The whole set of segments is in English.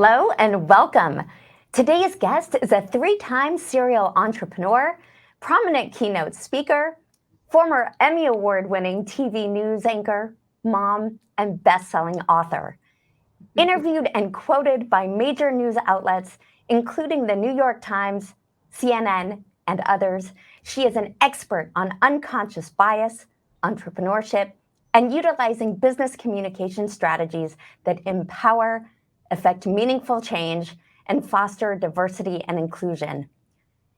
Hello and welcome. Today's guest is a three-time serial entrepreneur, prominent keynote speaker, former Emmy Award-winning TV news anchor, mom, and best-selling author. Interviewed and quoted by major news outlets, including the New York Times, CNN, and others, she is an expert on unconscious bias, entrepreneurship, and utilizing business communication strategies that empower, affect meaningful change, and foster diversity and inclusion.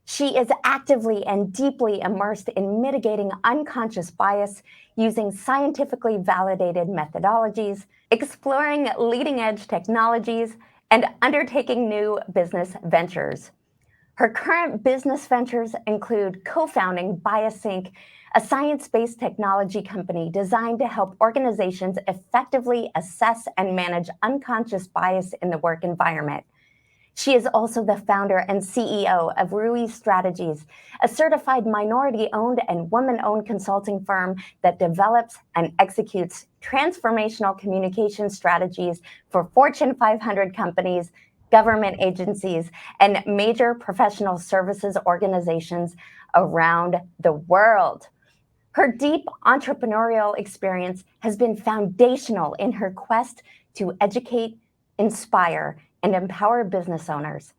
She is actively and deeply immersed in mitigating unconscious bias using scientifically validated methodologies, exploring leading-edge technologies, and undertaking new business ventures. Her current business ventures include co-founding BiasSync, a science-based technology company designed to help organizations effectively assess and manage unconscious bias in the work environment. She is also the founder and CEO of Ruiz Strategies, a certified minority-owned and woman-owned consulting firm that develops and executes transformational communication strategies for Fortune 500 companies, government agencies, and major professional services organizations around the world. Her deep entrepreneurial experience has been foundational in her quest to educate, inspire, and empower business owners.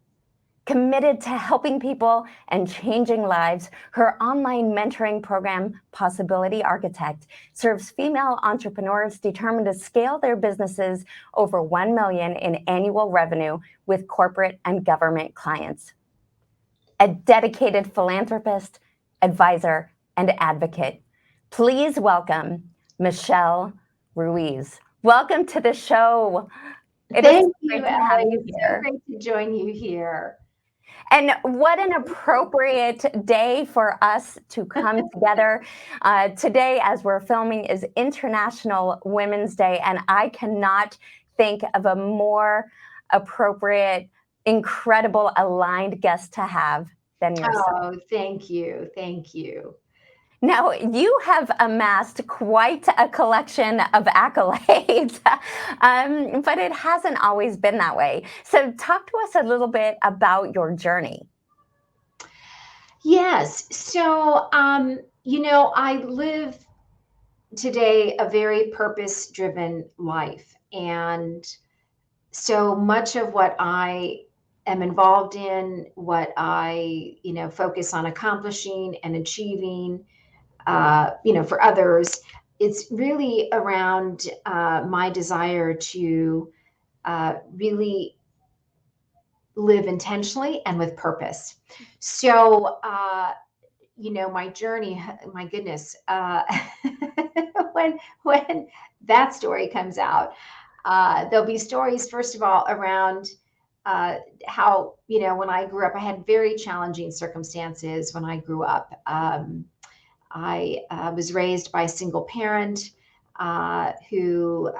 Committed to helping people and changing lives, her online mentoring program, Possibility Architect, serves female entrepreneurs determined to scale their businesses over $1 million in annual revenue with corporate and government clients. A dedicated philanthropist, advisor, and advocate. Please welcome Michele Ruiz. Welcome to the show. Thank you, Ellie. It's so great to join you here. And what an appropriate day for us to come together. Today, as we're filming, is International Women's Day, and I cannot think of a more appropriate, incredible, aligned guest to have than yourself. Oh, thank you. Thank you. Now, you have amassed quite a collection of accolades, but it hasn't always been that way. So talk to us a little bit about your journey. Yes. So, I live today a very purpose-driven life. And so much of what I am involved in, what I, focus on accomplishing and achieving, for others, it's really around my desire to really live intentionally and with purpose. So, my journey, my goodness, when that story comes out, there'll be stories, first of all, around how, when I grew up, I had very challenging circumstances when I grew up. I was raised by a single parent who,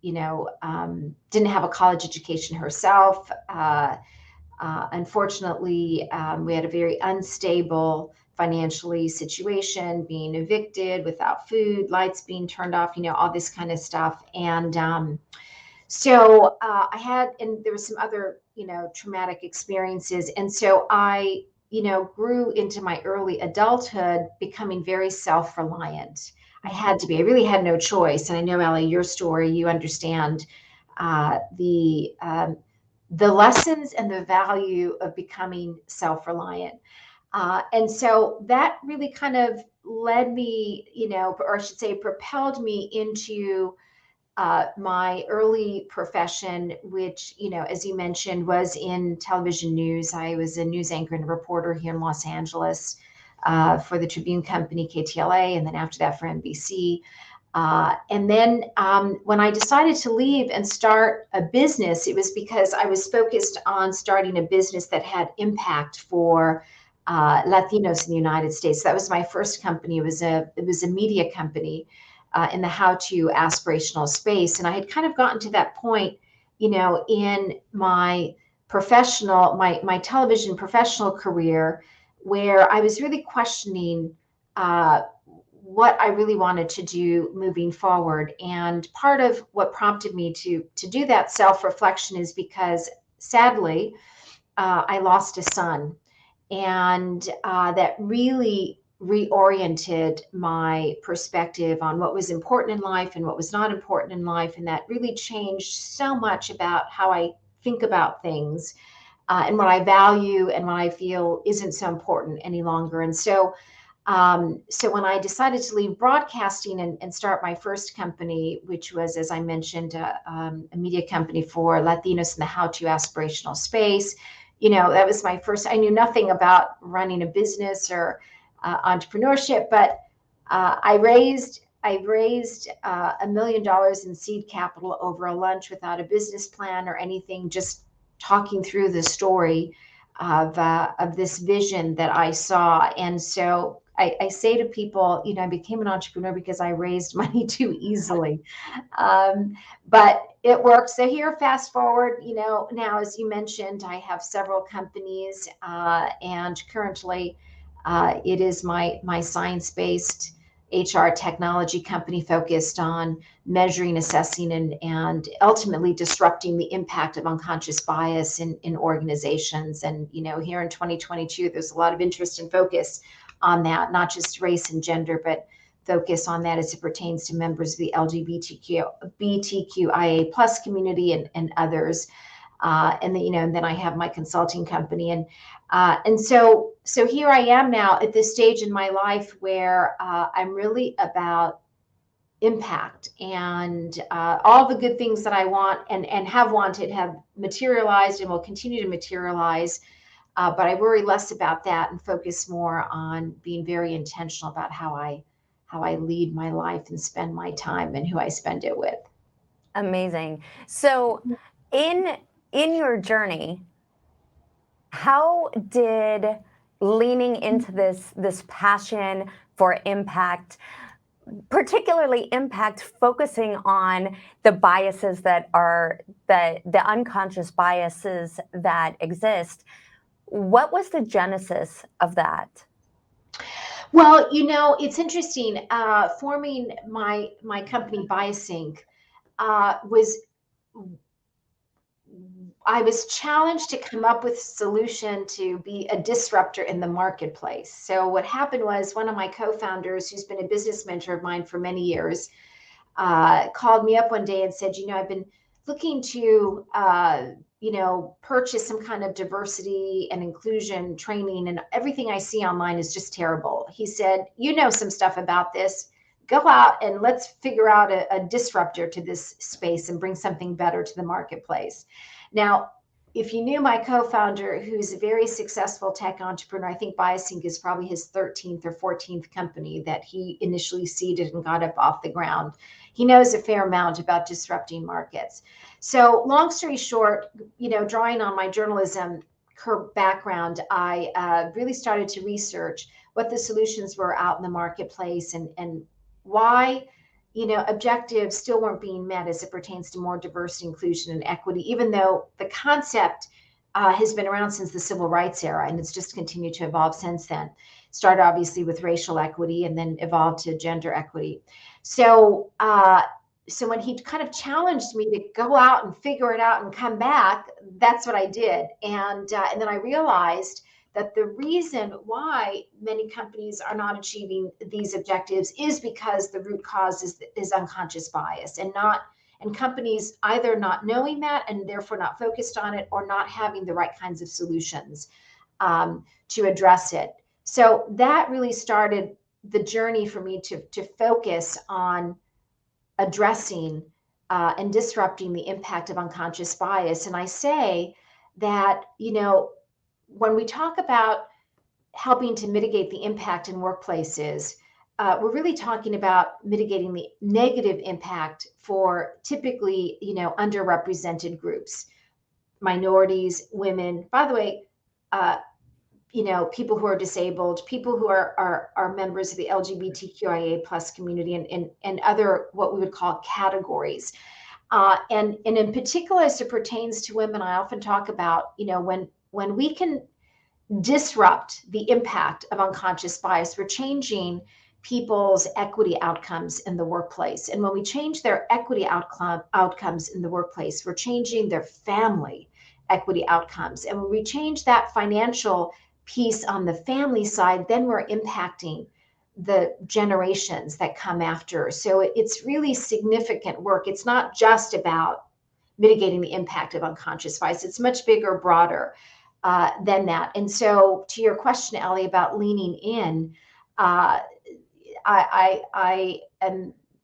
didn't have a college education herself. Unfortunately, we had a very unstable financially situation, being evicted, without food, lights being turned off, all this kind of stuff. And so and there was some other, traumatic experiences. And so I grew into my early adulthood becoming very self-reliant. I had to be. I really had no choice. And I know, Ellie, your story, you understand the lessons and the value of becoming self-reliant. And so that really kind of led me, or I should say, propelled me into my early profession, which, as you mentioned, was in television news. I was a news anchor and a reporter here in Los Angeles for the Tribune Company, KTLA, and then after that for NBC. And then when I decided to leave and start a business, it was because I was focused on starting a business that had impact for Latinos in the United States. That was my first company. It was a media company in the how-to aspirational space. And I had kind of gotten to that point, in my professional, my television professional career, where I was really questioning what I really wanted to do moving forward. And part of what prompted me to do that self-reflection is because sadly, I lost a son, and that really reoriented my perspective on what was important in life and what was not important in life. And that really changed so much about how I think about things, and what I value and what I feel isn't so important any longer. And so when I decided to leave broadcasting and start my first company, which was, as I mentioned, a media company for Latinos in the how-to aspirational space, that was my first. I knew nothing about running a business or entrepreneurship, but I raised $1 million in seed capital over a lunch without a business plan or anything, just talking through the story of this vision that I saw. And so I say to people, I became an entrepreneur because I raised money too easily. But it worked. So here, fast forward, now, as you mentioned, I have several companies, and currently it is my science-based HR technology company focused on measuring, assessing, and ultimately disrupting the impact of unconscious bias in organizations. And, here in 2022, there's a lot of interest and focus on that, not just race and gender, but focus on that as it pertains to members of the LGBTQIA plus community and others. And then I have my consulting company, and so here I am now at this stage in my life where I'm really about impact, and all the good things that I want and have wanted have materialized and will continue to materialize. But I worry less about that and focus more on being very intentional about how I lead my life and spend my time and who I spend it with. Amazing. So in your journey, how did leaning into this passion for impact, particularly impact focusing on the biases that are the unconscious biases that exist, what was the genesis of that? Well, it's interesting. Forming my company BiasInc was I was challenged to come up with a solution to be a disruptor in the marketplace. So what happened was one of my co-founders, who's been a business mentor of mine for many years, called me up one day and said, I've been looking to, purchase some kind of diversity and inclusion training, and everything I see online is just terrible. He said, some stuff about this. Go out and let's figure out a disruptor to this space and bring something better to the marketplace. Now, if you knew my co-founder, who's a very successful tech entrepreneur, I think BiasInc is probably his 13th or 14th company that he initially seeded and got up off the ground. He knows a fair amount about disrupting markets. So long story short, drawing on my journalism background, I really started to research what the solutions were out in the marketplace and why objectives still weren't being met as it pertains to more diversity, inclusion, and equity, even though the concept has been around since the civil rights era, and it's just continued to evolve since then. Started obviously with racial equity and then evolved to gender equity. So when he kind of challenged me to go out and figure it out and come back, that's what I did. And then I realized that the reason why many companies are not achieving these objectives is because the root cause is unconscious bias, and companies either not knowing that and therefore not focused on it, or not having the right kinds of solutions to address it. So that really started the journey for me to focus on addressing and disrupting the impact of unconscious bias. And I say that, when we talk about helping to mitigate the impact in workplaces, we're really talking about mitigating the negative impact for typically, underrepresented groups, minorities, women, by the way, people who are disabled, people who are members of the LGBTQIA plus community, and other what we would call categories. And in particular, as it pertains to women, I often talk about, when we can disrupt the impact of unconscious bias, we're changing people's equity outcomes in the workplace. And when we change their equity outcomes in the workplace, we're changing their family equity outcomes. And when we change that financial piece on the family side, then we're impacting the generations that come after. So it's really significant work. It's not just about mitigating the impact of unconscious bias. It's much bigger, broader than that. And so to your question, Ellie, about leaning in, I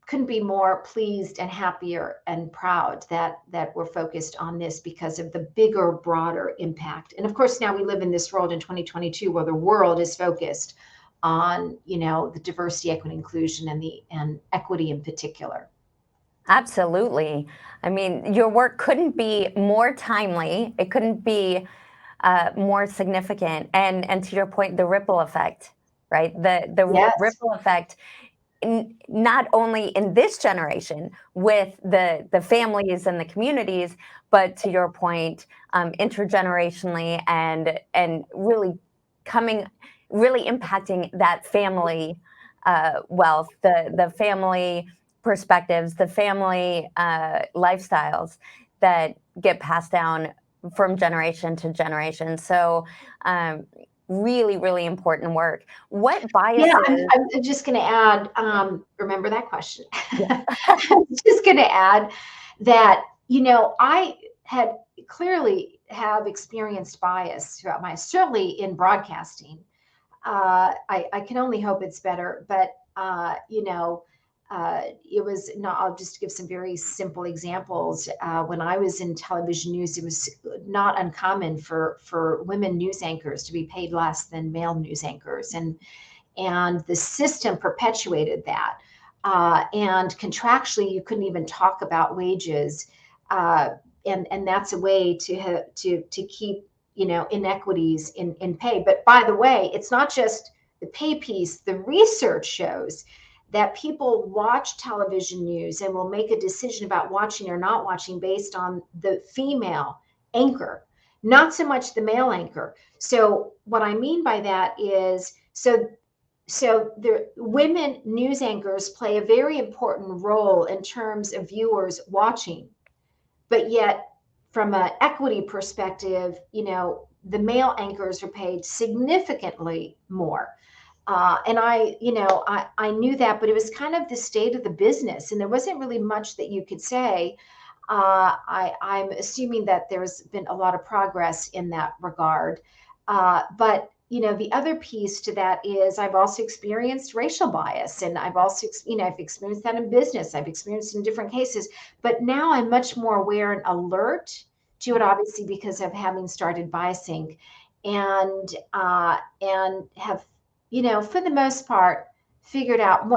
couldn't be more pleased and happier and proud that we're focused on this because of the bigger, broader impact. And of course, now we live in this world in 2022 where the world is focused on, the diversity, equity, inclusion, and equity in particular. Absolutely. I mean, your work couldn't be more timely. It couldn't be more significant. And to your point, the ripple effect, right? The Yes. ripple effect, not only in this generation with the families and the communities, but to your point, intergenerationally and really impacting that family wealth, the family perspectives, the family lifestyles that get passed down from generation to generation. So really, really important work. What biases? Yeah, I'm just going to add, remember that question. Yeah. I'm just going to add that, I had clearly have experienced bias throughout certainly in broadcasting. I can only hope it's better, but, it was not, I'll just give some very simple examples. When I was in television news, it was not uncommon for women news anchors to be paid less than male news anchors. And the system perpetuated that. And contractually, you couldn't even talk about wages. And that's a way to keep, inequities in pay. But by the way, it's not just the pay piece. The research shows that people watch television news and will make a decision about watching or not watching based on the female anchor, not so much the male anchor. So what I mean by that is, so the women news anchors play a very important role in terms of viewers watching, but yet from an equity perspective, the male anchors are paid significantly more. And I knew that, but it was kind of the state of the business, and there wasn't really much that you could say. I'm assuming that there's been a lot of progress in that regard. But the other piece to that is I've also experienced racial bias, and I've also, I've experienced that in business. I've experienced it in different cases, but now I'm much more aware and alert to it, obviously, because of having started biasing, and have, for the most part, figured out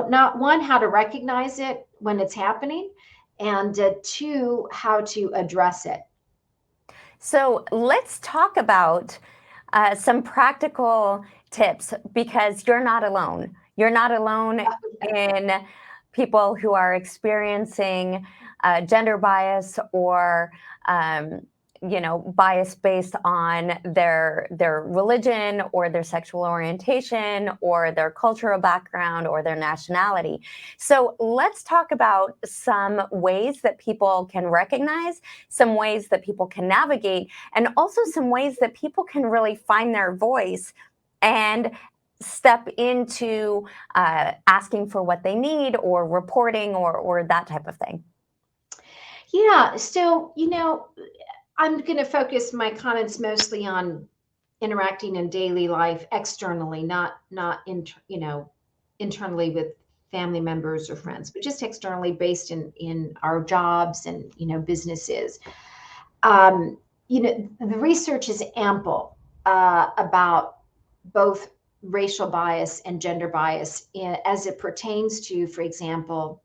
how to recognize it when it's happening, and two, how to address it. So let's talk about some practical tips, because you're not alone. You're not alone in people who are experiencing gender bias or bias based on their religion or their sexual orientation or their cultural background or their nationality. So let's talk about some ways that people can recognize, some ways that people can navigate, and also some ways that people can really find their voice and step into asking for what they need or reporting or that type of thing. Yeah, so, I'm going to focus my comments mostly on interacting in daily life externally, not internally with family members or friends, but just externally based in our jobs and, businesses. The research is ample about both racial bias and gender bias as it pertains to, for example,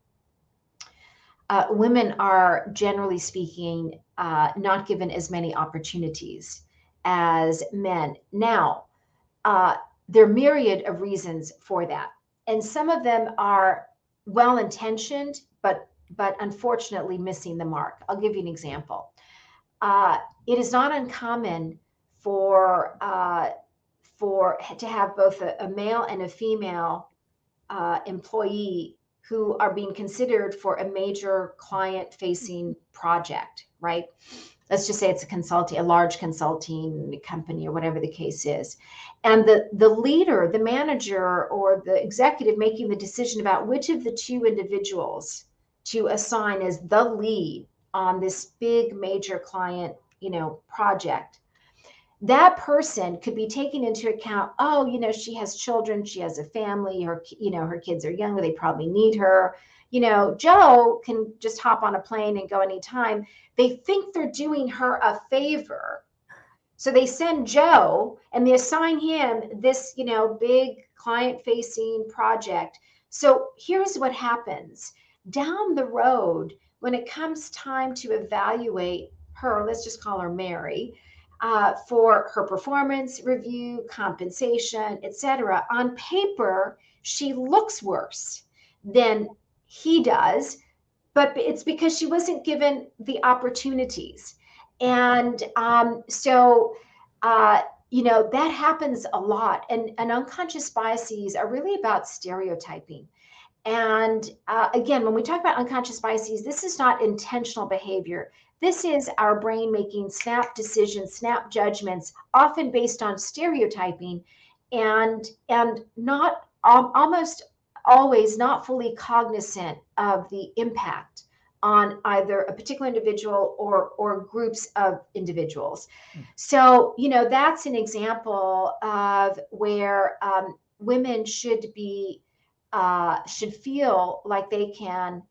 women are, generally speaking, not given as many opportunities as men. Now, there are myriad of reasons for that, and some of them are well-intentioned, but unfortunately missing the mark. I'll give you an example. It is not uncommon to have both a male and a female employee who are being considered for a major client-facing project, right? Let's just say it's a large consulting company or whatever the case is. And the leader, the manager, or the executive making the decision about which of the two individuals to assign as the lead on this big major client, project, that person could be taken into account. Oh, she has children, she has a family, her kids are younger, they probably need her. Joe can just hop on a plane and go anytime. They think they're doing her a favor, so they send Joe and they assign him this big client facing project. So here's what happens down the road when it comes time to evaluate her. Let's just call her Mary, for her performance review, compensation, etc. On paper, she looks worse than he does, but it's because she wasn't given the opportunities. And that happens a lot. And unconscious biases are really about stereotyping. And again, when we talk about unconscious biases, this is not intentional behavior. This is our brain making snap decisions, snap judgments, often based on stereotyping, and not almost always not fully cognizant of the impact on either a particular individual or groups of individuals. So, that's an example of where women should feel like they can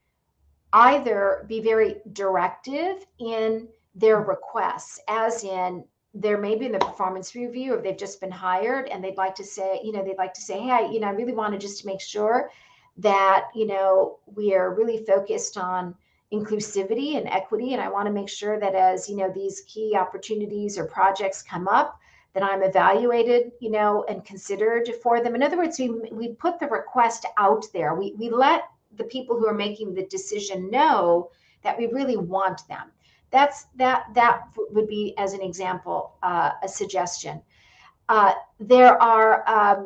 either be very directive in their requests, as in there may be in the performance review, or they've just been hired and they'd like to say, hey, I really want to just make sure that, we are really focused on inclusivity and equity. And I want to make sure that as, these key opportunities or projects come up, that I'm evaluated, and considered for them. In other words, we put the request out there. We let the people who are making the decision know that we really want them. That would be, as an example, a suggestion. There are,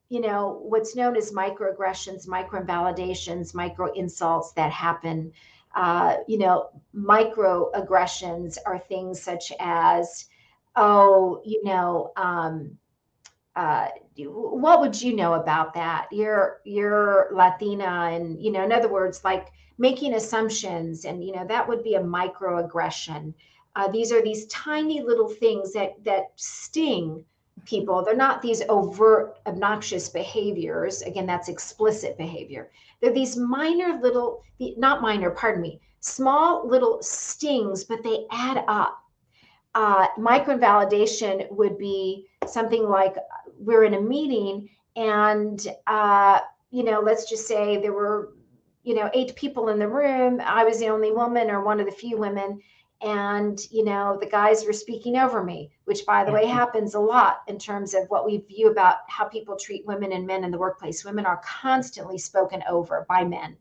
what's known as microaggressions, micro-invalidations, micro-insults that happen. Microaggressions are things such as, what would you know about that? You're Latina, and in other words, like making assumptions, and that would be a microaggression. These are these tiny little things that sting people. They're not these overt, obnoxious behaviors. Again, that's explicit behavior. They're these small little stings, but they add up. Microinvalidation would be something like, we're in a meeting and, let's just say there were, 8 people in the room. I was the only woman or one of the few women. And, the guys were speaking over me, which, by the way, happens a lot in terms of what we view about how people treat women and men in the workplace. Women are constantly spoken over by men.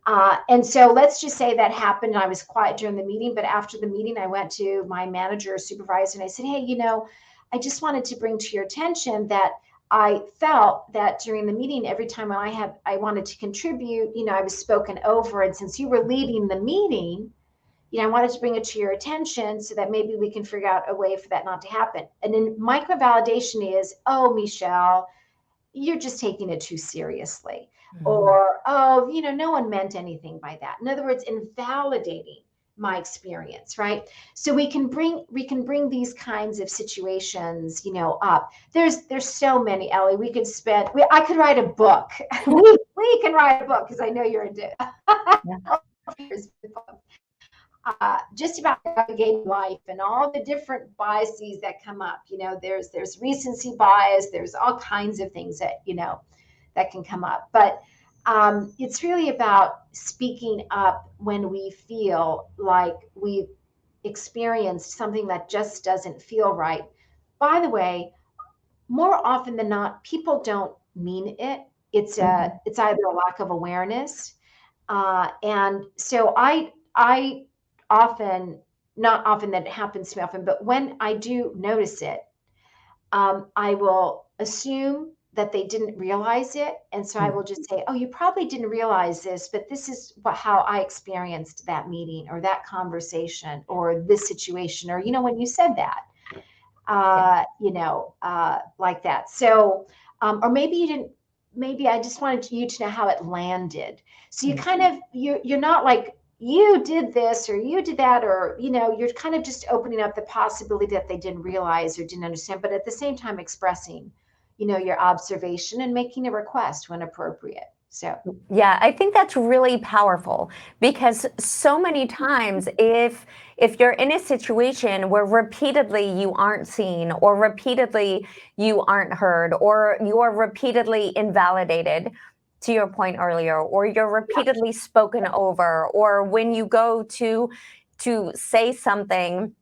And so let's just say that happened and I was quiet during the meeting, but after the meeting, I went to my manager or supervisor and I said, hey, I just wanted to bring to your attention that I felt that during the meeting, every time I wanted to contribute, I was spoken over. And since you were leading the meeting, I wanted to bring it to your attention so that maybe we can figure out a way for that not to happen. And then microvalidation is, oh, Michele, you're just taking it too seriously. Or, oh, no one meant anything by that. In other words, invalidating my experience, right? So we can bring these kinds of situations, up. There's so many, Ellie. I could write a book. we can write a book because I know you're into just about navigating life and all the different biases that come up. There's recency bias. There's all kinds of things that that can come up, but it's really about speaking up when we feel like we've experienced something that just doesn't feel right. By the way, more often than not, people don't mean it. It's either a lack of awareness, and so I often, not often that it happens to me often, but when I do notice it, I will assume that they didn't realize it. And so I will just say, oh, you probably didn't realize this, but this is how I experienced that meeting or that conversation or this situation, or, when you said that, like that. So, or maybe you didn't, maybe I just wanted you to know how it landed. So you kind of, you're not like, you did this or you did that, or, you're kind of just opening up the possibility that they didn't realize or didn't understand, but at the same time expressing, your observation and making a request when appropriate. So, yeah, I think that's really powerful, because so many times if you're in a situation where repeatedly you aren't seen, or repeatedly you aren't heard, or you're repeatedly invalidated, to your point earlier, or you're repeatedly spoken over, or when you go to say something,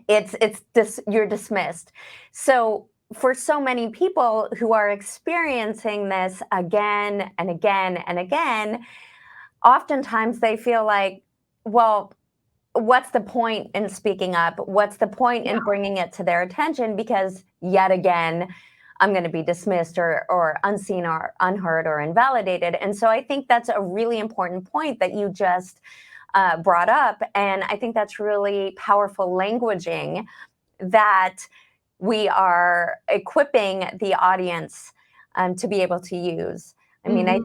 you're dismissed. So for so many people who are experiencing this again and again and again, oftentimes they feel like, well, what's the point in speaking up? What's the point in bringing it to their attention? Because yet again, I'm going to be dismissed or unseen or unheard or invalidated. And so I think that's a really important point that you just brought up. And I think that's really powerful languaging that we are equipping the audience to be able to use. I mean, I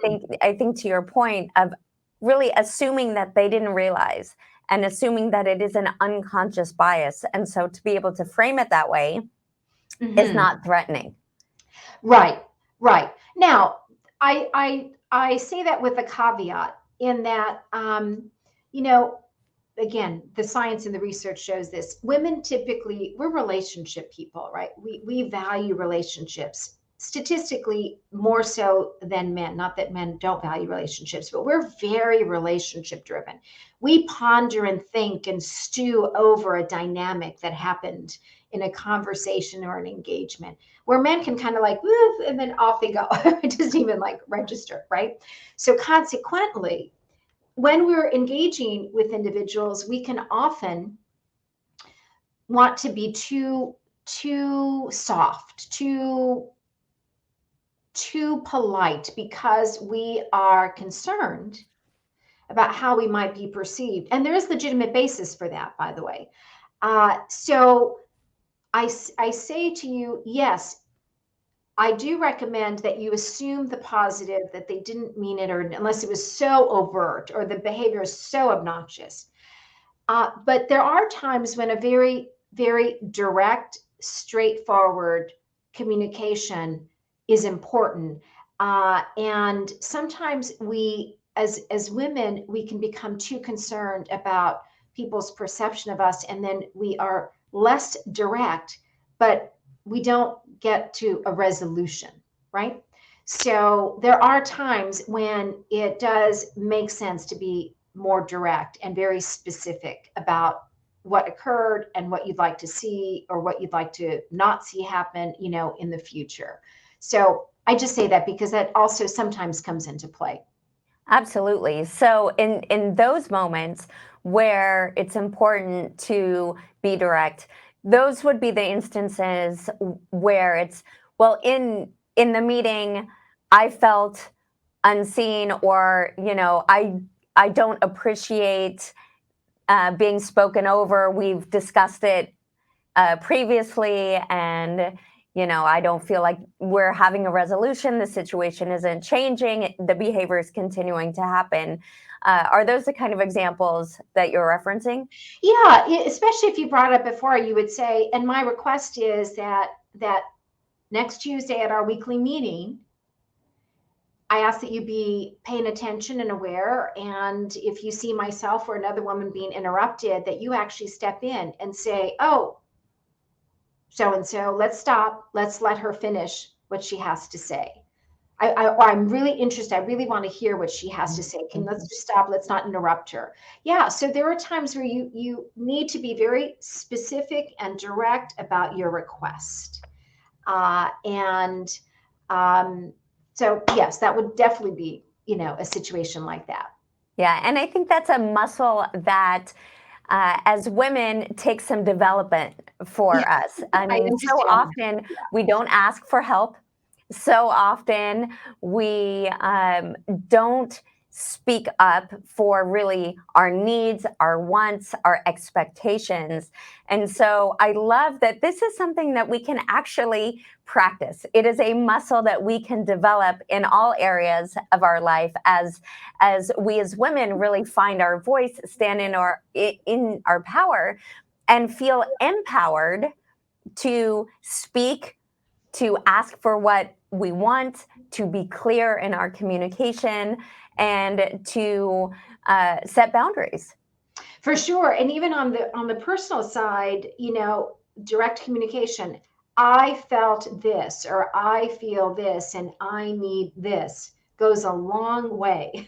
think to your point of really assuming that they didn't realize, and assuming that it is an unconscious bias. And so to be able to frame it that way is not threatening. Right. Now, I say that with a caveat in that, again, the science and the research shows this. Women typically, we're relationship people, right? We value relationships statistically more so than men. Not that men don't value relationships, but we're very relationship driven. We ponder and think and stew over a dynamic that happened in a conversation or an engagement, where men can kind of like, woo, and then off they go. It doesn't even like register, right? So consequently, when we're engaging with individuals, we can often want to be too soft, too polite, because we are concerned about how we might be perceived. And there is legitimate basis for that, by the way. So I say to you, yes, I do recommend that you assume the positive, that they didn't mean it, or unless it was so overt or the behavior is so obnoxious. But there are times when a very, very direct, straightforward communication is important. And sometimes we, as women, we can become too concerned about people's perception of us, and then we are less direct, but we don't get to a resolution, right? So there are times when it does make sense to be more direct and very specific about what occurred and what you'd like to see or what you'd like to not see happen, in the future. So I just say that because that also sometimes comes into play. Absolutely. So in those moments where it's important to be direct, those would be the instances where it's, well, in the meeting, I felt unseen, or, I don't appreciate being spoken over. We've discussed it previously, and I don't feel like we're having a resolution. The situation isn't changing. The behavior is continuing to happen. Are those the kind of examples that you're referencing? Yeah, especially if you brought it up before, you would say, and my request is that next Tuesday at our weekly meeting, I ask that you be paying attention and aware. And if you see myself or another woman being interrupted, that you actually step in and say, oh, so-and-so, let's stop. Let's let her finish what she has to say. I'm really interested. I really want to hear what she has to say. Let's just stop. Let's not interrupt her. Yeah. So there are times where you need to be very specific and direct about your request. So yes, that would definitely be, a situation like that. Yeah. And I think that's a muscle that as women takes some development for us. I mean, so often we don't ask for help. So often we don't speak up for really our needs, our wants, our expectations. And so I love that this is something that we can actually practice. It is a muscle that we can develop in all areas of our life as we as women really find our voice, stand in our power, and feel empowered to speak, to ask for what we want, to be clear in our communication, and to set boundaries. For sure. And even on the personal side, direct communication. I felt this, or I feel this, and I need this goes a long way.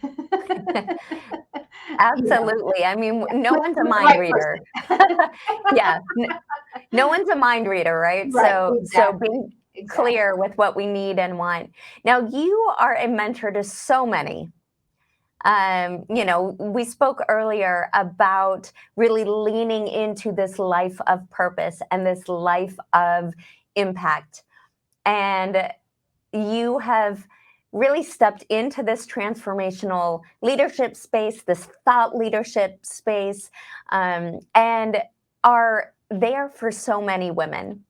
Absolutely. I mean, no one's a With the mind right reader. person. Yeah, no one's a mind reader, right? Right, So exactly. being Exactly. clear with what we need and want. Now, you are a mentor to so many. We spoke earlier about really leaning into this life of purpose and this life of impact. And you have really stepped into this transformational leadership space, this thought leadership space, and are there for so many women.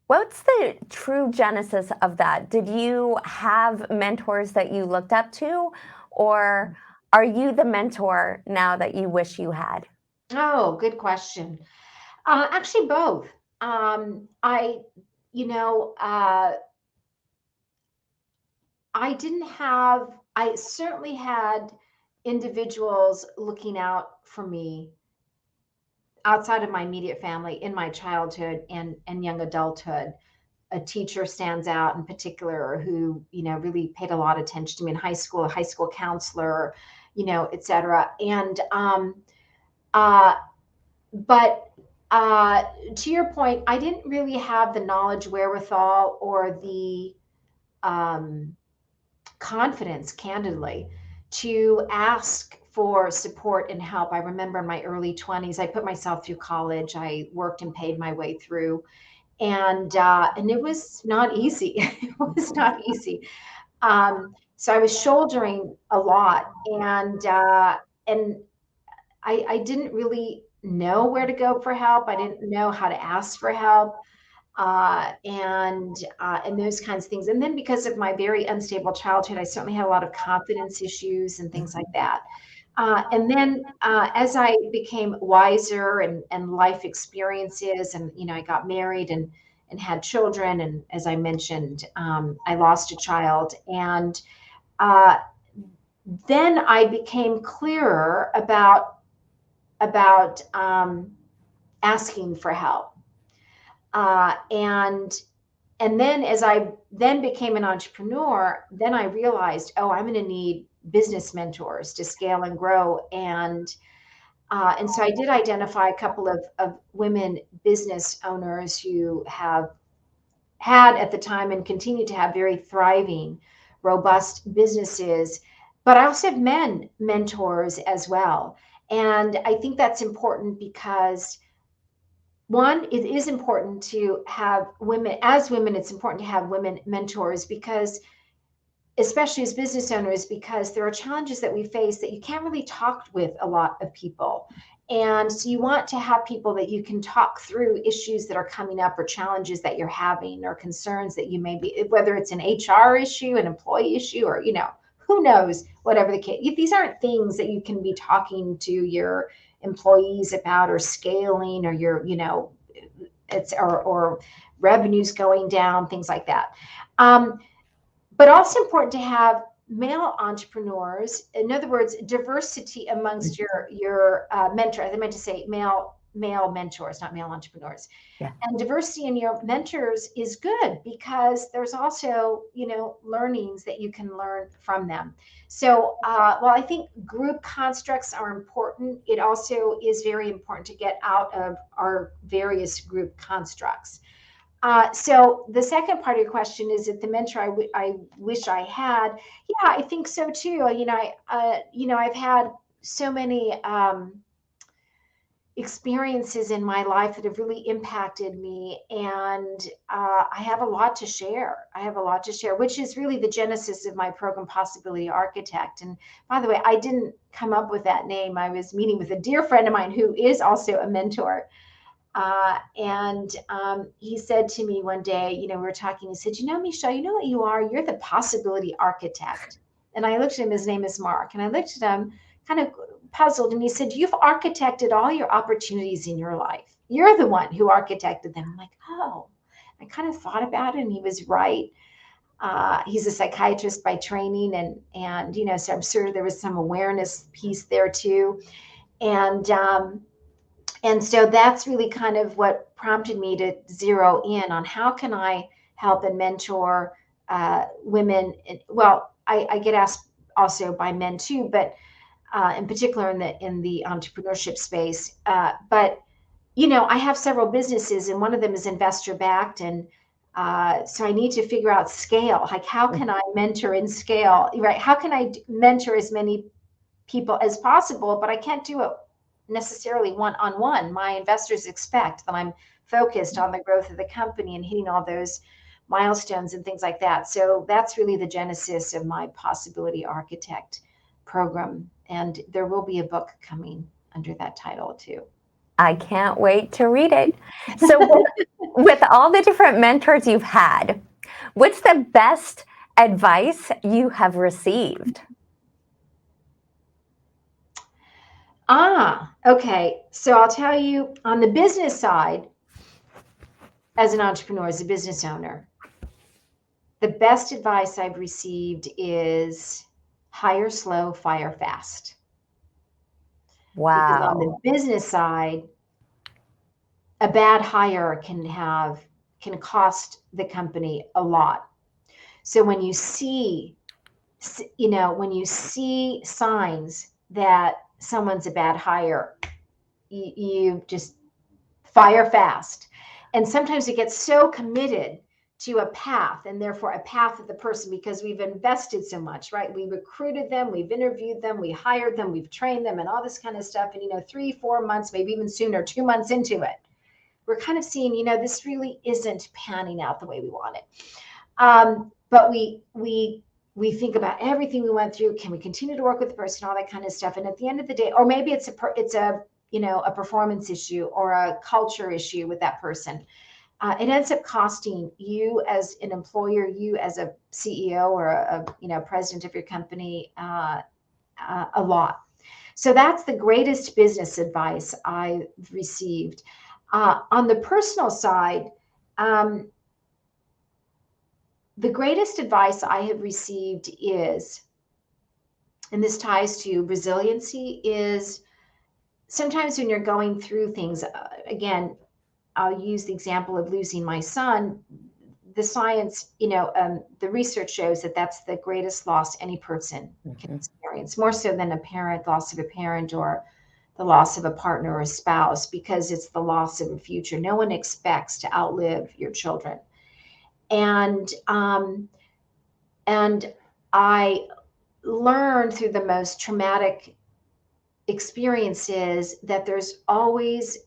What's the true genesis of that? Did you have mentors that you looked up to, or are you the mentor now that you wish you had? Oh, good question. Actually, both. I, you know, I didn't have, I certainly had individuals looking out for me outside of my immediate family in my childhood and young adulthood. A teacher stands out in particular who, really paid a lot of attention to me in high school, a high school counselor, et cetera. And, uh, but to your point, I didn't really have the knowledge, wherewithal, or the um, confidence, candidly, to ask for support and help. I remember in my early 20s, I put myself through college. I worked and paid my way through, and it was not easy. It was not easy. So I was shouldering a lot, and I didn't really know where to go for help. I didn't know how to ask for help, and those kinds of things. And then because of my very unstable childhood, I certainly had a lot of confidence issues and things like that. And then as I became wiser and life experiences, and I got married and had children, and as I mentioned, I lost a child, and uh, then I became clearer about asking for help. And then as I then became an entrepreneur, then I realized, oh, I'm going to need business mentors to scale and grow. And so I did identify a couple of women business owners who have had at the time and continue to have very thriving, robust businesses. But I also have men mentors as well. And I think that's important because one, it is important to have women, as women, it's important to have women mentors because, especially as business owners, because there are challenges that we face that you can't really talk with a lot of people. And so you want to have people that you can talk through issues that are coming up, or challenges that you're having, or concerns that you may be, whether it's an HR issue, an employee issue, or, who knows, whatever the case. These aren't things that you can be talking to your employees about, or scaling, or it's or revenues going down, things like that. But also important to have male entrepreneurs. In other words, diversity amongst your mentors. I meant to say male mentors, not male entrepreneurs. Yeah. And diversity in your mentors is good because there's also, learnings that you can learn from them. So while I think group constructs are important, it also is very important to get out of our various group constructs. So the second part of your question is that the mentor I wish I had. Yeah, I think so too. I've had so many experiences in my life that have really impacted me. And I have a lot to share. Which is really the genesis of my program, Possibility Architect. And by the way, I didn't come up with that name. I was meeting with a dear friend of mine who is also a mentor. And he said to me one day, we were talking, he said, Michelle, you know what you are? You're the Possibility Architect. And I looked at him, his name is Mark, and I looked at him kind of puzzled, and he said, you've architected all your opportunities in your life. You're the one who architected them. I'm like, oh, I kind of thought about it, and he was right. He's a psychiatrist by training, and so I'm sure there was some awareness piece there too. And so that's really kind of what prompted me to zero in on how can I help and mentor women. Well, I get asked also by men too, but in particular in the entrepreneurship space. But I have several businesses, and one of them is investor backed, and so I need to figure out scale. Like, how can I mentor and scale? Right? How can I mentor as many people as possible? But I can't do it necessarily one-on-one. My investors expect that I'm focused on the growth of the company and hitting all those milestones and things like that. So that's really the genesis of my Possibility Architect program. And there will be a book coming under that title too. I can't wait to read it. So with all the different mentors you've had, what's the best advice you have received? Okay. So I'll tell you, on the business side, as an entrepreneur, as a business owner, the best advice I've received is hire slow, fire fast. Wow. Because on the business side, a bad hire can cost the company a lot. So when you see signs that someone's a bad hire, you just fire fast. And sometimes it gets so committed to a path, and therefore a path of the person, because we've invested so much, right? We recruited them, we've interviewed them, we hired them, we've trained them, and all this kind of stuff. And 3-4 months, maybe even sooner, 2 months into it, we're kind of seeing, this really isn't panning out the way we want it. But we think about everything we went through. Can we continue to work with the person? All that kind of stuff. And at the end of the day, or maybe it's a performance issue or a culture issue with that person. It ends up costing you as an employer, you as a CEO or a president of your company, a lot. So that's the greatest business advice I've received. On the personal side, the greatest advice I have received is, and this ties to resiliency, is sometimes when you're going through things, again, I'll use the example of losing my son. The science, the research shows that that's the greatest loss any person can experience, more so than loss of a parent or the loss of a partner or a spouse, because it's the loss of a future. No one expects to outlive your children. And I learned through the most traumatic experiences that there's always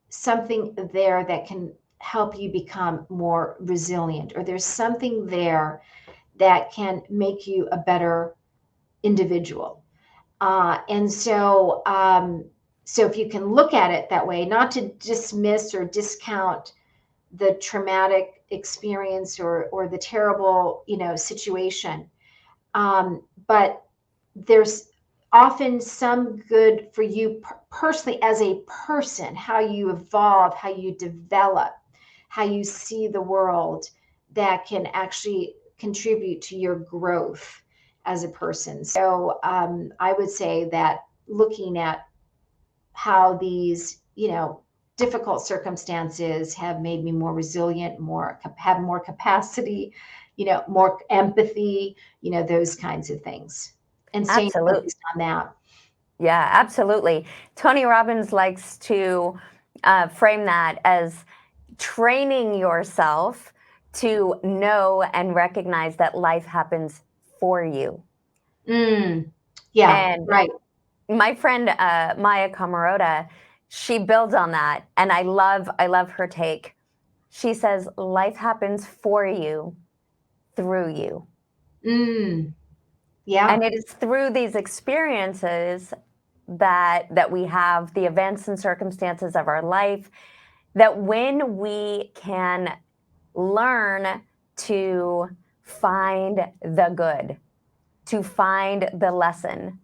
something there that can help you become more resilient, or there's something there that can make you a better individual. And so if you can look at it that way, not to dismiss or discount the traumatic experience or the terrible, situation, but there's often some good for you personally as a person, how you evolve, how you develop, how you see the world, that can actually contribute to your growth as a person. So I would say that looking at how these, difficult circumstances have made me more resilient, have more capacity, more empathy, those kinds of things. And staying focused on that. Yeah, absolutely. Tony Robbins likes to frame that as training yourself to know and recognize that life happens for you. Yeah, and right. my friend Maya Camarota, she builds on that, and I love her take. She says, life happens for you, through you. Yeah. And it is through these experiences that we have, the events and circumstances of our life, that when we can learn to find the good, to find the lesson,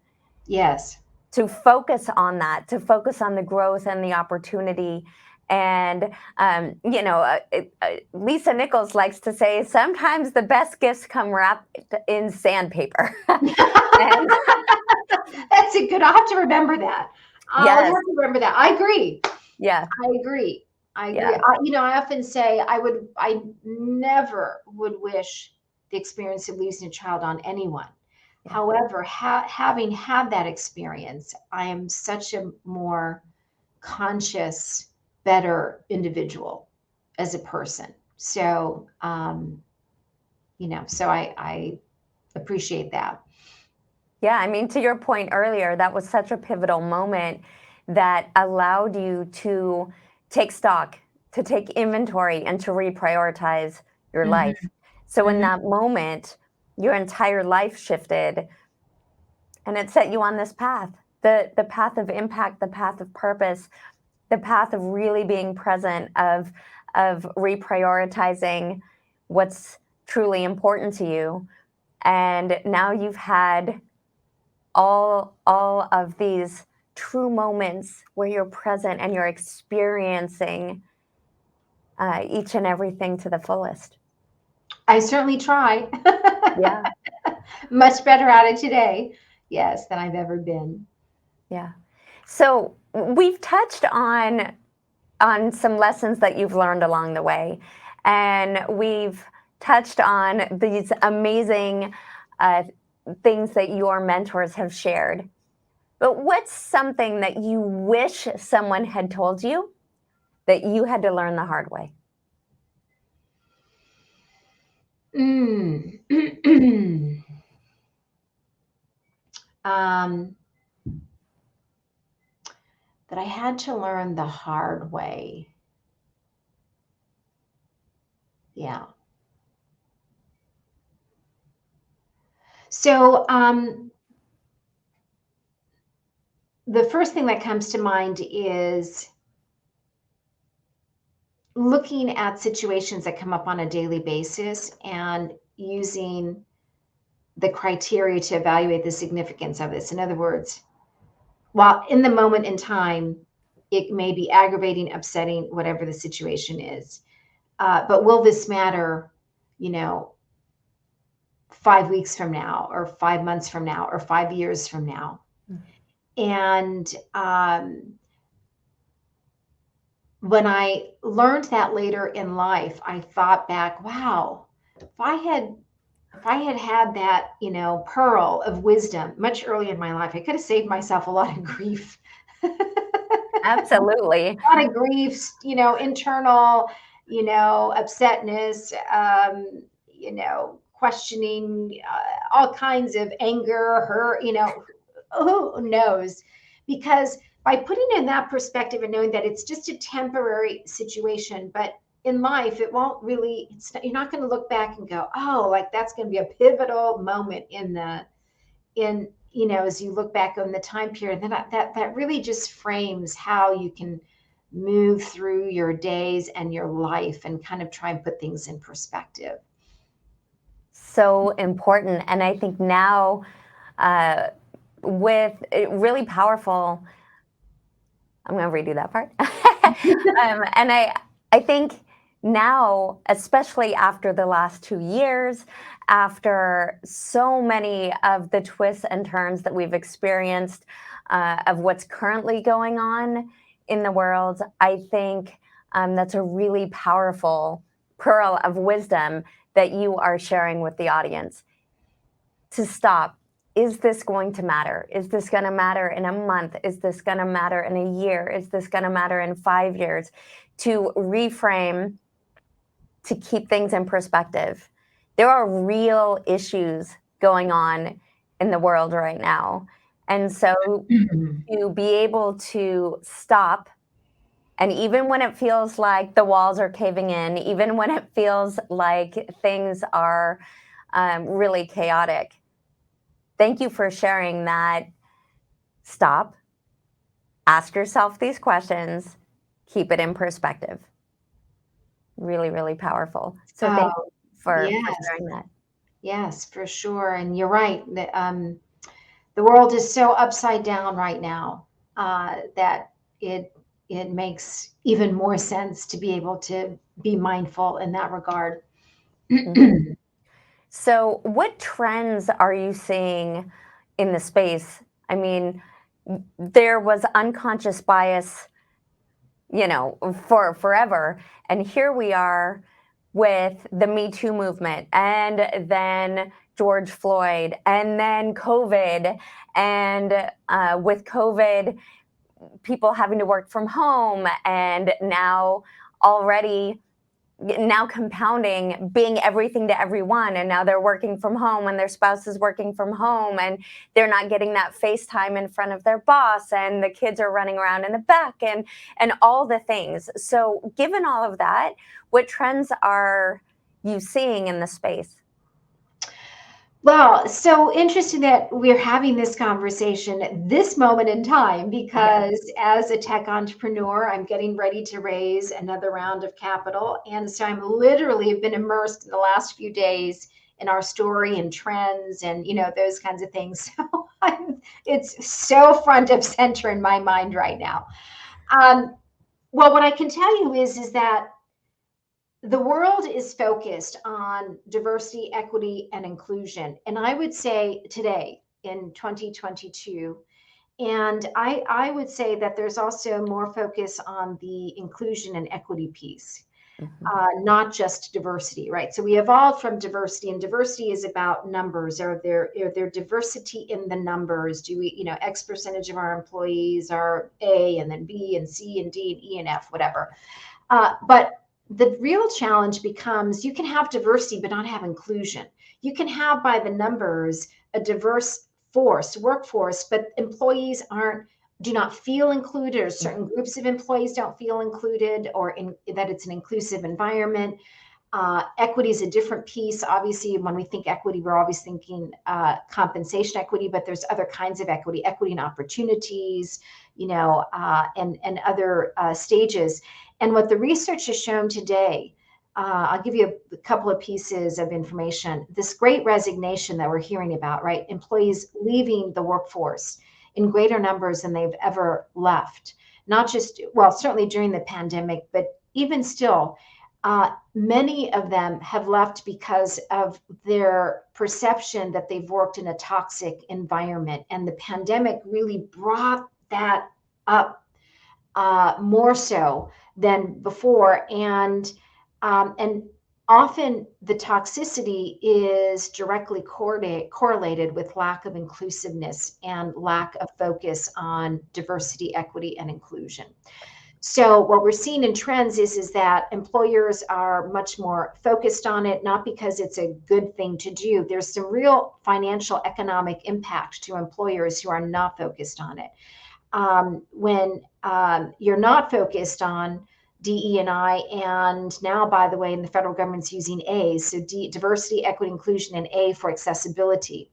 Yes. to focus on that, to focus on the growth and the opportunity. And, Lisa Nichols likes to say, sometimes the best gifts come wrapped in sandpaper. And That's a good, I'll have to remember that. I'll yes, have to remember that. I agree. yeah, I agree. I agree. yeah, I often say I never would wish the experience of losing a child on anyone. yeah. However, having had that experience, I am such a more conscious, better individual as a person. So, so I appreciate that. Yeah, I mean, to your point earlier, that was such a pivotal moment that allowed you to take stock, to take inventory, and to reprioritize your Mhm, life. So in mhm. that moment, your entire life shifted, and it set you on this path, the path of impact, the path of purpose, the path of really being present, of reprioritizing what's truly important to you. And now you've had all of these true moments where you're present and you're experiencing each and everything to the fullest. I certainly try. Yeah, Much better at it today, yes, than I've ever been. yeah. So we've touched on some lessons that you've learned along the way, and we've touched on these amazing uh, things that your mentors have shared. But what's something that you wish someone had told you that you had to learn the hard way? Mm. um, that I had to learn the hard way. Yeah. So the first thing that comes to mind is looking at situations that come up on a daily basis and using the criteria to evaluate the significance of this. In other words, while in the moment in time, it may be aggravating, upsetting, whatever the situation is. But will this matter, 5 weeks from now, or 5 months from now, or 5 years from now? And when I learned that later in life, I thought back, wow, if I had had that, pearl of wisdom much earlier in my life, I could have saved myself a lot of grief. Absolutely. A lot of griefs, internal, upsetness, questioning, all kinds of anger, hurt, who knows? Because by putting it in that perspective and knowing that it's just a temporary situation, but in life, it won't really, you're not going to look back and go, oh, like that's going to be a pivotal moment as you look back on the time period. Then that really just frames how you can move through your days and your life and kind of try and put things in perspective. So important. And I think now, with really powerful, I'm going to redo that part. And I think now, especially after the last 2 years, after so many of the twists and turns that we've experienced of what's currently going on in the world, I think that's a really powerful pearl of wisdom that you are sharing with the audience. To stop. Is this going to matter? Is this going to matter in a month? Is this going to matter in a year? Is this going to matter in 5 years? To reframe, to keep things in perspective. There are real issues going on in the world right now. And so to be able to stop, and even when it feels like the walls are caving in, even when it feels like things are really chaotic, thank you for sharing that. Stop, ask yourself these questions, keep it in perspective. Really, really powerful. So thank Oh, you for yes, sharing that. yes, for sure. And you're right. The world is so upside down right now that it makes even more sense to be able to be mindful in that regard. Mhm. So, what trends are you seeing in the space? I mean, there was unconscious bias, for forever, and here we are with the Me Too movement, and then George Floyd, and then COVID, and with COVID, people having to work from home, and now compounding being everything to everyone, and now they're working from home and their spouse is working from home and they're not getting that FaceTime in front of their boss, and the kids are running around in the back, and all the things. So given all of that, what trends are you seeing in the space? Well, so interesting that we're having this conversation at this moment in time, Yes. because as a tech entrepreneur, I'm getting ready to raise another round of capital. And so I'm literally have been immersed in the last few days in our story and trends and, those kinds of things. So it's so front of center in my mind right now. Well, what I can tell you is that the world is focused on diversity, equity, and inclusion. And I would say today in 2022, and I would say that there's also more focus on the inclusion and equity piece, Mhm. not just diversity, right? So we evolved from diversity, and diversity is about numbers. Are there diversity in the numbers? Do we, X percentage of our employees are A, and then B, and C, and D, and E, and F, whatever. But the real challenge becomes you can have diversity but not have inclusion. You can have by the numbers a diverse workforce, but employees do not feel included, or certain groups of employees don't feel included, or that it's an inclusive environment. Equity is a different piece. Obviously, when we think equity, we're always thinking compensation equity, but there's other kinds of equity, equity and opportunities, and other stages. And what the research has shown today, I'll give you a couple of pieces of information. This great resignation that we're hearing about, right? Employees leaving the workforce in greater numbers than they've ever left. Not just, well, certainly during the pandemic, but even still, many of them have left because of their perception that they've worked in a toxic environment. And the pandemic really brought that up more so than before. And often the toxicity is directly correlated with lack of inclusiveness and lack of focus on diversity, equity, and inclusion. So what we're seeing in trends is that employers are much more focused on it, not because it's a good thing to do. There's some real financial economic impact to employers who are not focused on it. When you're not focused on DE&I, and now, by the way, in the federal government's using A, so diversity, equity, inclusion, and A for accessibility,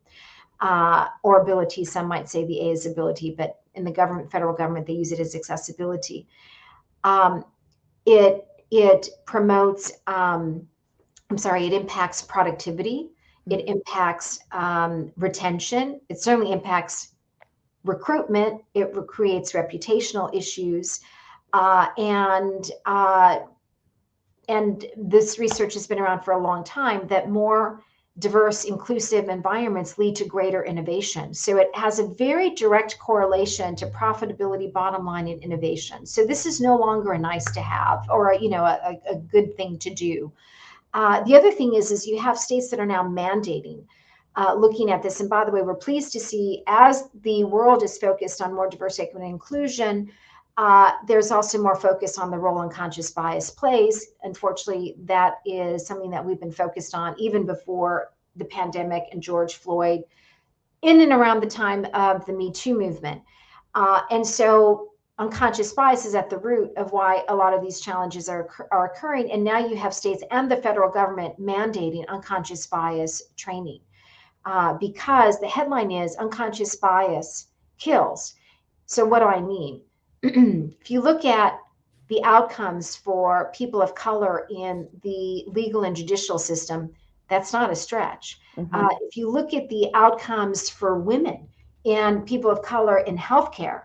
or ability. Some might say the A is ability, but in the federal government, they use it as accessibility. It promotes, it impacts productivity. It impacts retention. It certainly impacts recruitment. It creates reputational issues. And this research has been around for a long time, that more diverse, inclusive environments lead to greater innovation. So it has a very direct correlation to profitability, bottom line, and innovation. So this is no longer a nice to have, or a good thing to do. The other thing is you have states that are now mandating, looking at this. And by the way, we're pleased to see, as the world is focused on more diversity, equity, and inclusion, there's also more focus on the role unconscious bias plays. Unfortunately, that is something that we've been focused on even before the pandemic and George Floyd. in and around the time of the Me Too movement. And so unconscious bias is at the root of why a lot of these challenges are occurring. And now you have states and the federal government mandating unconscious bias training, because the headline is unconscious bias kills. So what do I mean? If you look at the outcomes for people of color in the legal and judicial system, that's not a stretch. If you look at the outcomes for women and people of color in healthcare,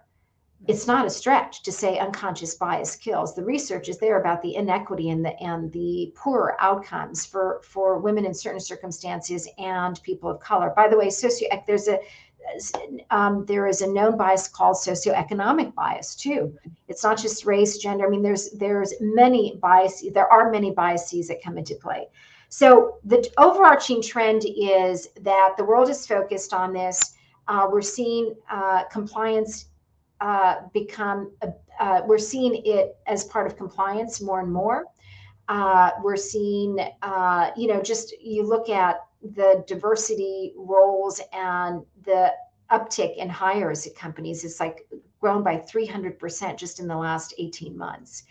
it's not a stretch to say unconscious bias kills. The research is there about the inequity and the poorer outcomes for women in certain circumstances and people of color. By the way, there is a known bias called socioeconomic bias too. It's not just race, gender. I mean, there's many biases. There are many biases that come into play. So the overarching trend is that the world is focused on this. We're seeing compliance become. We're seeing it as part of compliance more and more. We're seeing, you look at the diversity roles and the uptick in hires at companies. It's like grown by 300% just in the last 18 months.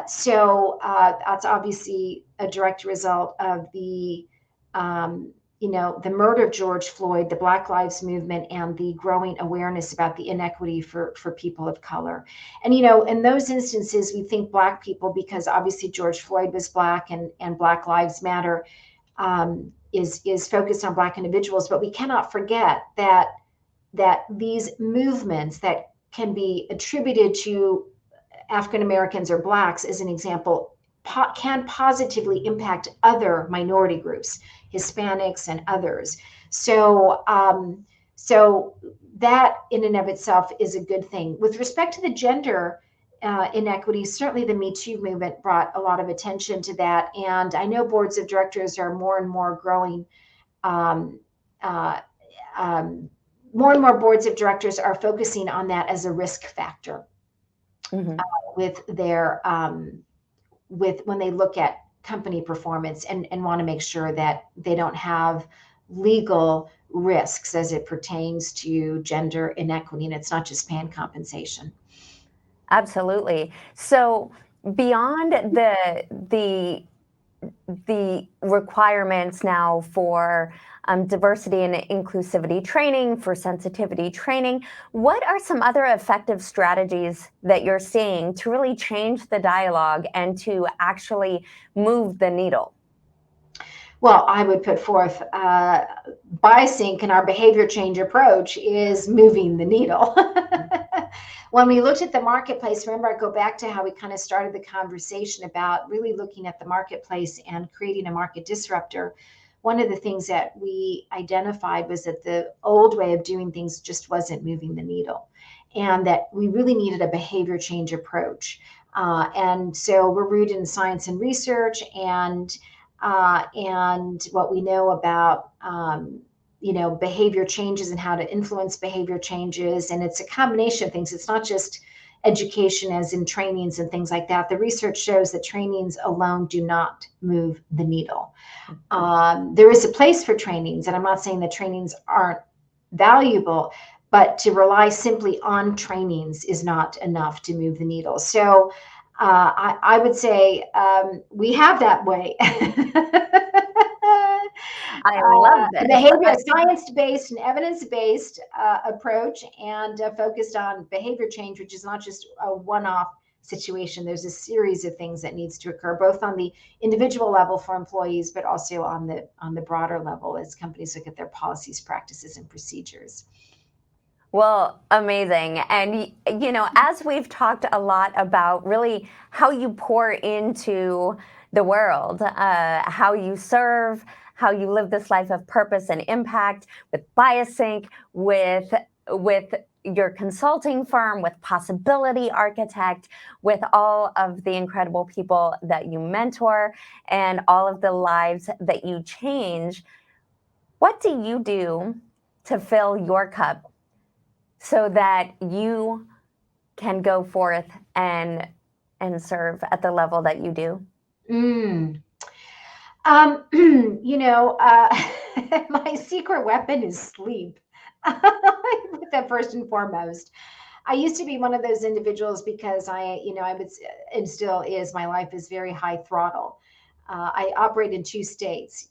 So that's obviously a direct result of the murder of George Floyd, the Black Lives Movement, and the growing awareness about the inequity for people of color. And, in those instances, we think Black people, because obviously George Floyd was Black and Black Lives Matter is focused on Black individuals. But we cannot forget that these movements that can be attributed to African Americans or Blacks, as an example, can positively impact other minority groups, Hispanics and others. So that in and of itself is a good thing. With respect to the gender inequities, certainly the Me Too movement brought a lot of attention to that. And I know boards of directors are more and more growing. More and more boards of directors are focusing on that as a risk factor with their when they look at company performance and want to make sure that they don't have legal risks as it pertains to gender inequity. And it's not just paying compensation. Absolutely. So beyond the requirements now for diversity and inclusivity training, for sensitivity training, what are some other effective strategies that you're seeing to really change the dialogue and to actually move the needle? Well, I would put forth BioSync and our behavior change approach is moving the needle. When we looked at the marketplace, remember, I go back to how we kind of started the conversation about really looking at the marketplace and creating a market disruptor. One of the things that we identified was that the old way of doing things just wasn't moving the needle, and that we really needed a behavior change approach. And so we're rooted in science and research and what we know about behavior changes and how to influence behavior changes. And it's a combination of things. It's not just education as in trainings and things like that. The research shows that trainings alone do not move the needle. There is a place for trainings, and I'm not saying that trainings aren't valuable, but to rely simply on trainings is not enough to move the needle. So I would say we have that way. I love this. Behavior, science-based and evidence-based approach, and focused on behavior change, which is not just a one-off situation. There's a series of things that needs to occur, both on the individual level for employees, but also on the broader level as companies look at their policies, practices, and procedures. Well, amazing. And, as we've talked a lot about really how you pour into the world, how you serve, how you live this life of purpose and impact with BioSync, with your consulting firm, with Possibility Architect, with all of the incredible people that you mentor and all of the lives that you change. What do you do to fill your cup so that you can go forth and serve at the level that you do? My secret weapon is sleep. That first and foremost. I used to be one of those individuals because I would, and still is, my life is very high throttle. I operate in two states,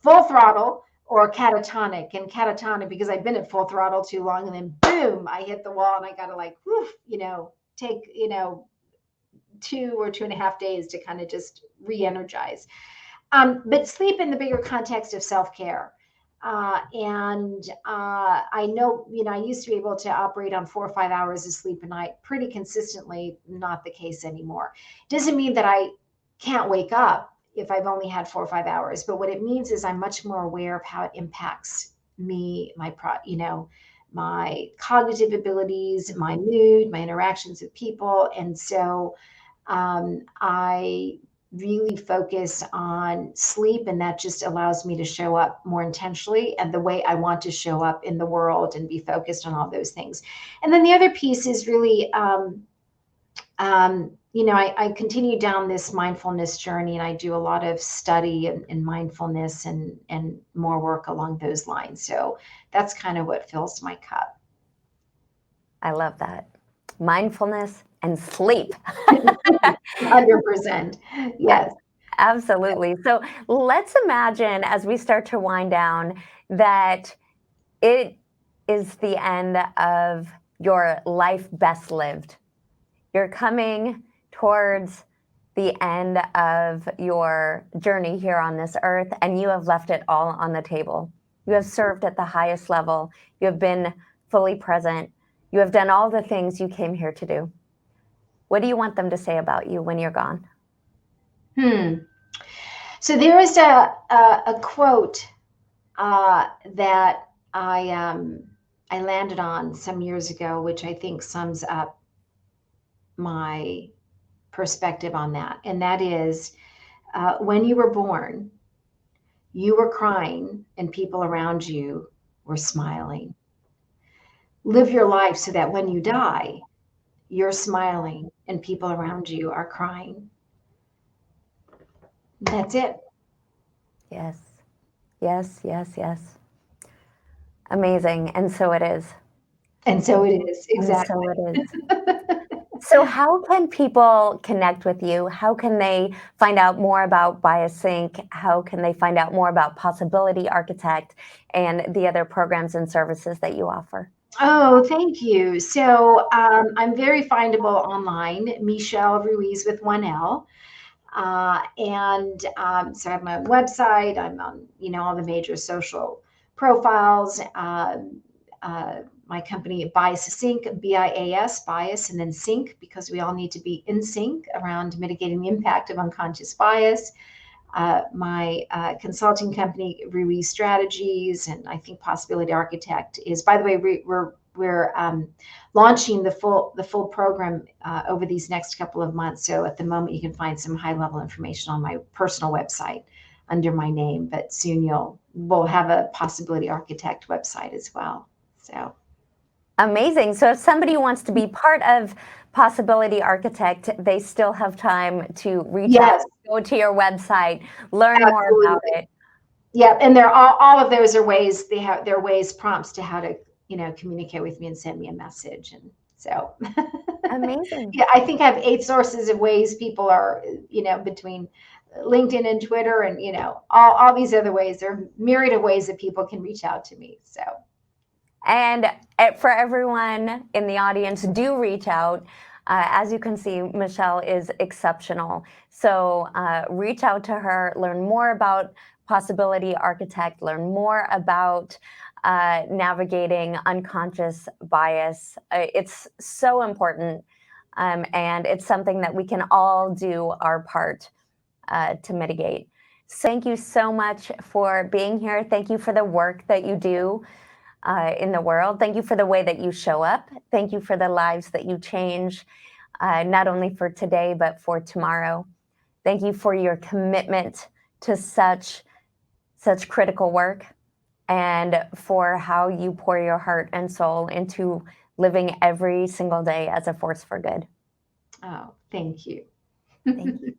full throttle or catatonic. And catatonic because I've been at full throttle too long, and then boom, I hit the wall, and I got to like, whew, take 2 or 2.5 days to kind of just re-energize. But sleep in the bigger context of self-care. And I know, I used to be able to operate on 4 or 5 hours of sleep a night pretty consistently. Not the case anymore. Doesn't mean that I can't wake up if I've only had 4 or 5 hours, but what it means is I'm much more aware of how it impacts me, my cognitive abilities, my mood, my interactions with people. And so I really focus on sleep, and that just allows me to show up more intentionally and the way I want to show up in the world and be focused on all those things. And then the other piece is really, I continue down this mindfulness journey, and I do a lot of study in mindfulness and more work along those lines. So that's kind of what fills my cup. I love that. Mindfulness and sleep. 100%. Yes. Absolutely. So let's imagine, as we start to wind down, that it is the end of your life best lived. You're coming towards the end of your journey here on this earth, and you have left it all on the table. You have served at the highest level. You have been fully present. You have done all the things you came here to do. What do you want them to say about you when you're gone? So there is a quote that I landed on some years ago, which I think sums up my perspective on that. And that is, when you were born, you were crying and people around you were smiling. Live your life so that when you die, you're smiling and people around you are crying. That's it. Yes, yes, yes, yes. Amazing. And so it is. And so it is. And Exactly. so it is. So how can people connect with you? How can they find out more about Bias Sync? How can they find out more about Possibility Architect and the other programs and services that you offer? Oh, thank you. So I'm very findable online, Michele Ruiz with 1L. So I have my own website. I'm on, all the major social profiles. My company, Bias Sync, BIAS, bias, and then sync, because we all need to be in sync around mitigating the impact of unconscious bias. My consulting company, Ruiz Strategies, and I think Possibility Architect is, by the way, we're launching the full program over these next couple of months. So at the moment, you can find some high level information on my personal website under my name, but soon we'll have a Possibility Architect website as well. So amazing. So if somebody wants to be part of Possibility Architect, they still have time to reach out, go to your website, learn more about it. Yeah, and they're all of those are ways, they're ways, prompts to how to communicate with me and send me a message. And so amazing. Yeah, I think I have 8 sources of ways people are, between LinkedIn and Twitter and all these other ways. There are myriad of ways that people can reach out to me. So. And for everyone in the audience, do reach out. As you can see, Michele is exceptional. So reach out to her, learn more about Possibility Architect, learn more about navigating unconscious bias. It's so important, and it's something that we can all do our part to mitigate. So thank you so much for being here. Thank you for the work that you do in the world. Thank you for the way that you show up. Thank you for the lives that you change, not only for today, but for tomorrow. Thank you for your commitment to such critical work, and for how you pour your heart and soul into living every single day as a force for good. Oh, thank you. Thank you.